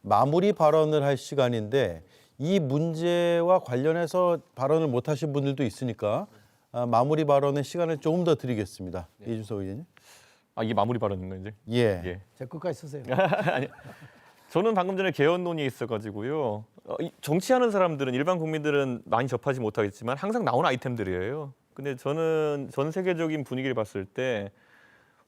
마무리 발언을 할 시간인데 이 문제와 관련해서 발언을 못 하신 분들도 있으니까 마무리 발언의 시간을 조금 더 드리겠습니다. 이준석 의원님. 이게 마무리 발언인가요, 이제? 예. 제 끝까지 쓰세요. 아니, 저는 방금 전에 개헌 논의에 있어가지고요. 정치하는 사람들은 일반 국민들은 많이 접하지 못하겠지만 항상 나오는 아이템들이에요. 근데 저는 전 세계적인 분위기를 봤을 때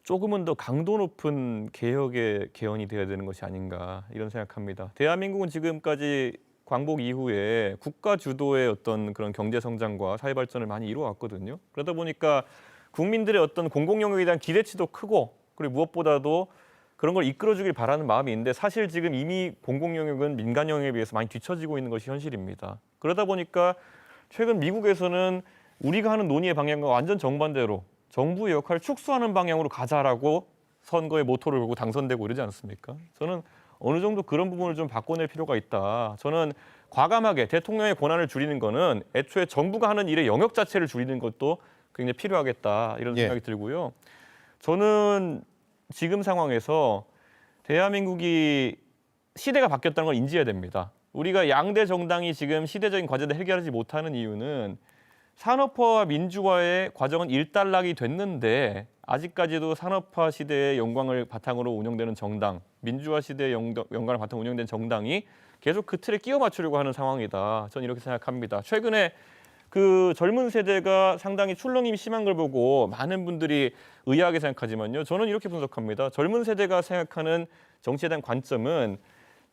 조금은 더 강도 높은 개혁의 개헌이 되어야 되는 것이 아닌가 이런 생각합니다. 대한민국은 지금까지 광복 이후에 국가 주도의 어떤 그런 경제 성장과 사회 발전을 많이 이루어왔거든요. 그러다 보니까 국민들의 어떤 공공 영역에 대한 기대치도 크고 그리고 무엇보다도 그런 걸 이끌어주길 바라는 마음이 있는데 사실 지금 이미 공공 영역은 민간 영역에 비해서 많이 뒤처지고 있는 것이 현실입니다. 그러다 보니까 최근 미국에서는 우리가 하는 논의의 방향과 완전 정반대로 정부의 역할을 축소하는 방향으로 가자라고 선거의 모토를 걸고 당선되고 이러지 않습니까? 저는 어느 정도 그런 부분을 좀 바꿔낼 필요가 있다. 저는 과감하게 대통령의 권한을 줄이는 거는 애초에 정부가 하는 일의 영역 자체를 줄이는 것도 굉장히 필요하겠다 이런 생각이 들고요. 저는 지금 상황에서 대한민국이 시대가 바뀌었다는 걸 인지해야 됩니다. 우리가 양대 정당이 지금 시대적인 과제를 해결하지 못하는 이유는 산업화와 민주화의 과정은 일단락이 됐는데 아직까지도 산업화 시대의 영광을 바탕으로 운영되는 정당, 민주화 시대의 영광을 바탕으로 운영된 정당이 계속 그 틀에 끼워 맞추려고 하는 상황이다. 저는 이렇게 생각합니다. 최근에 그 젊은 세대가 상당히 출렁임이 심한 걸 보고 많은 분들이 의아하게 생각하지만요. 저는 이렇게 분석합니다. 젊은 세대가 생각하는 정치에 대한 관점은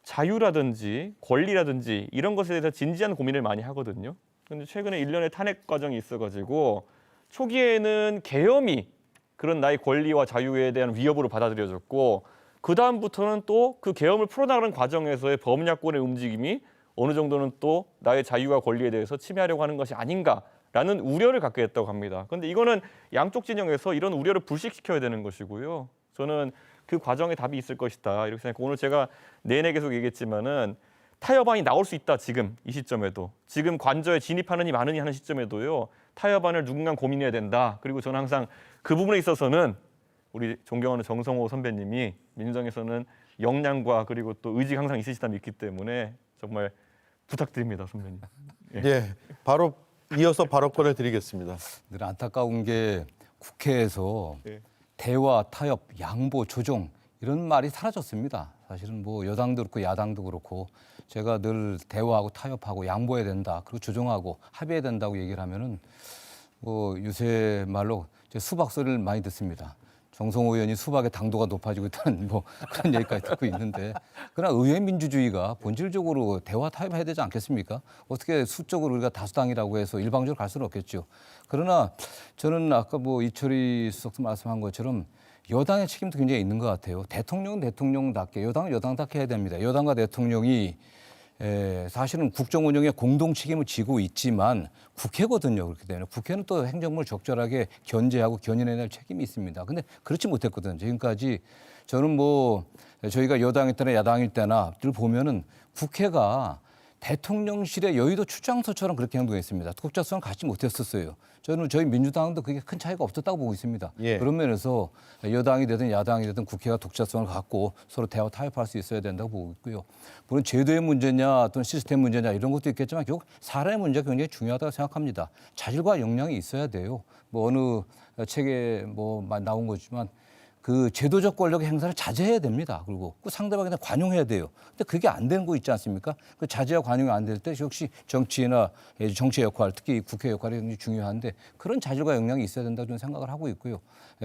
자유라든지 권리라든지 이런 것에 대해서 진지한 고민을 많이 하거든요. 그런데 최근에 일련의 탄핵 과정이 있어가지고 초기에는 계엄이 그런 나의 권리와 자유에 대한 위협으로 받아들여졌고 그 다음부터는 또 그 계엄을 풀어나가는 과정에서의 범야권의 움직임이 어느 정도는 또 나의 자유와 권리에 대해서 침해하려고 하는 것이 아닌가라는 우려를 갖게 됐다고 합니다. 그런데 이거는 양쪽 진영에서 이런 우려를 불식시켜야 되는 것이고요. 저는 그 과정에 답이 있을 것이다 이렇게 생각하고 오늘 제가 내내 계속 얘기했지만은 타협안이 나올 수 있다. 지금 이 시점에도 지금 관저에 진입하느니 마느니 하는 시점에도요. 타협안을 누군가 고민해야 된다. 그리고 저는 항상 그 부분에 있어서는 우리 존경하는 정성호 선배님이 민주당에서는 역량과 그리고 또 의지가 항상 있으시다 믿기 때문에 정말 부탁드립니다, 선배님. 바로 이어서 발언권을 드리겠습니다. 늘 안타까운 게 국회에서 예. 대화, 타협, 양보, 조정 이런 말이 사라졌습니다. 사실은 뭐 여당도 그렇고 야당도 그렇고 제가 늘 대화하고 타협하고 양보해야 된다. 그리고 조정하고 합의해야 된다고 얘기를 하면은 뭐 요새 말로 수박 소리를 많이 듣습니다. 정성호 의원이 수박의 당도가 높아지고 있다는 뭐 그런 얘기까지 듣고 있는데 그러나 의회 민주주의가 본질적으로 대화 타협해야 되지 않겠습니까? 어떻게 수적으로 우리가 다수당이라고 해서 일방적으로 갈 수는 없겠죠. 그러나 저는 아까 뭐 이철희 수석도 말씀한 것처럼 여당의 책임도 굉장히 있는 것 같아요. 대통령은 대통령답게, 여당은 여당답게 해야 됩니다. 여당과 대통령이 사실은 국정 운영에 공동 책임을 지고 있지만 국회거든요. 그렇기 때문에 국회는 또 행정부를 적절하게 견제하고 견인해야 될 책임이 있습니다. 근데 그렇지 못했거든요. 지금까지 저는 뭐 저희가 여당일 때나 야당일 때나 늘 보면은 국회가 대통령실의 여의도 출장소처럼 그렇게 행동했습니다. 독자성을 갖지 못했었어요. 저는 저희 민주당도 그게 큰 차이가 없었다고 보고 있습니다. 그런 면에서 여당이 되든 야당이 되든 국회가 독자성을 갖고 서로 대화 타협할 수 있어야 된다고 보고 있고요. 물론 제도의 문제냐 또는 시스템 문제냐 이런 것도 있겠지만 결국 사람의 문제가 굉장히 중요하다고 생각합니다. 자질과 역량이 있어야 돼요. 뭐 어느 책에 뭐 나온 거지만 그 제도적 권력의 행사를 자제해야 됩니다. 그리고 그 상대방에 관용해야 돼요. 근데 그게 안 되는 거 있지 않습니까? 그 자제와 관용이 안 될 때 역시 정치나 정치의 역할, 특히 국회 역할이 굉장히 중요한데 그런 자질과 역량이 있어야 된다고 저는 생각을 하고 있고요.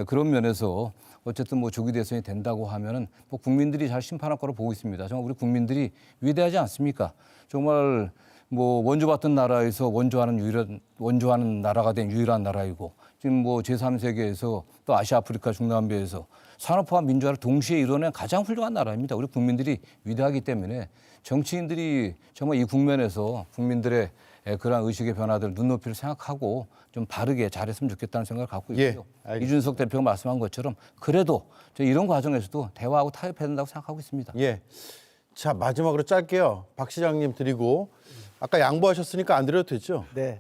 그런 면에서 어쨌든 뭐 조기 대선이 된다고 하면은 뭐 국민들이 잘 심판할 거로 보고 있습니다. 정말 우리 국민들이 위대하지 않습니까? 정말 뭐 원조받던 나라에서 원조하는 나라가 된 유일한 나라이고 지금 뭐 제3세계에서 또 아시아, 아프리카, 중남미에서 산업화와 민주화를 동시에 이뤄낸 가장 훌륭한 나라입니다. 우리 국민들이 위대하기 때문에 정치인들이 정말 이 국면에서 국민들의 그러한 의식의 변화들 눈높이를 생각하고 좀 바르게 잘했으면 좋겠다는 생각을 갖고 있고요. 이준석 대표가 말씀한 것처럼 그래도 이런 과정에서도 대화하고 타협해야 된다고 생각하고 있습니다. 자, 마지막으로 짧게요. 박 시장님 드리고 아까 양보하셨으니까 안 드려도 되죠? 네.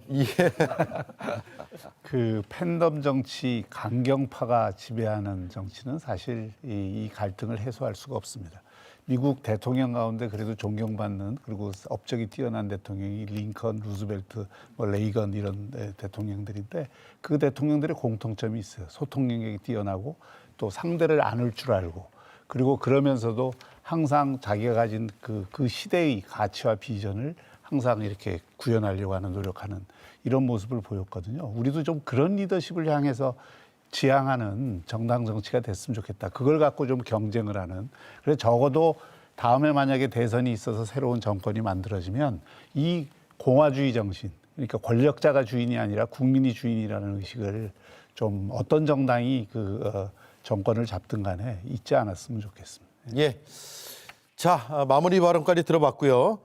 그 팬덤 정치, 강경파가 지배하는 정치는 사실 이 갈등을 해소할 수가 없습니다. 미국 대통령 가운데 그래도 존경받는 그리고 업적이 뛰어난 대통령이 링컨, 루즈벨트, 레이건 이런 대통령들인데 그 대통령들의 공통점이 있어요. 소통 능력이 뛰어나고 또 상대를 안을 줄 알고 그리고 그러면서도 항상 자기가 가진 그 시대의 가치와 비전을 항상 이렇게 구현하려고 하는 노력하는 이런 모습을 보였거든요. 우리도 좀 그런 리더십을 향해서 지향하는 정당 정치가 됐으면 좋겠다. 그걸 갖고 좀 경쟁을 하는. 그래서 적어도 다음에 만약에 대선이 있어서 새로운 정권이 만들어지면 이 공화주의 정신, 그러니까 권력자가 주인이 아니라 국민이 주인이라는 의식을 좀 어떤 정당이 정권을 잡든 간에 잊지 않았으면 좋겠습니다. 예. 자, 마무리 발언까지 들어봤고요.